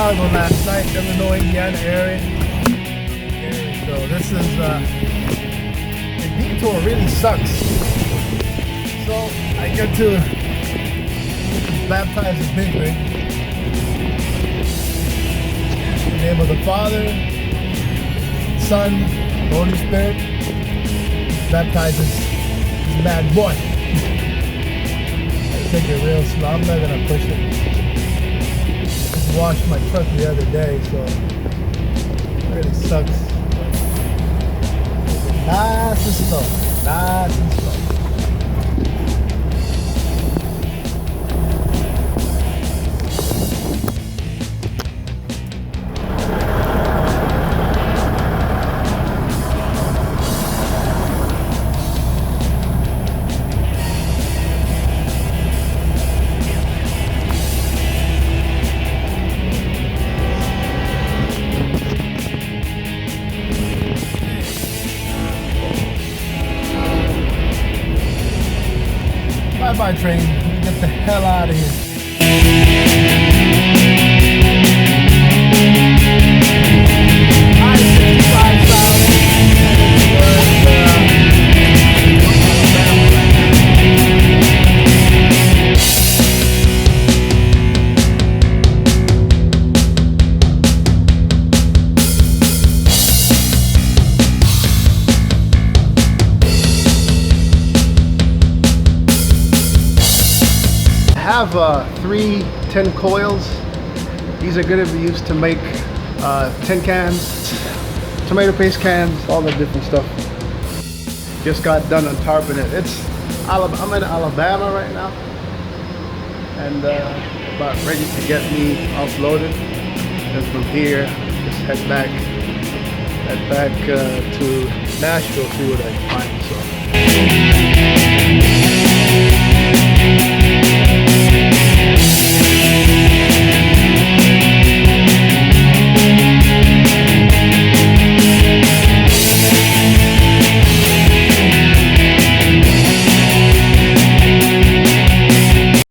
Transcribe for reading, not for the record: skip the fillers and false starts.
Chicago last night, Illinois, Indiana area. So this is the detour really sucks. So I get to baptize a big rig. In the name of the Father, Son, Holy Spirit. Baptizes this bad boy. I take it real slow. I'm not gonna push it. Just washed my truck the other day, so it really sucks. Nice and slow. Nice and slow. Bye-bye train, get the hell out of here. I have 3 tin coils. These are going to be used to make tin cans, tomato paste cans, all the different stuff. Just got done untarping it. I'm in Alabama right now, and about ready to get me offloaded. And from here, just head back to Nashville, see what I can find. So.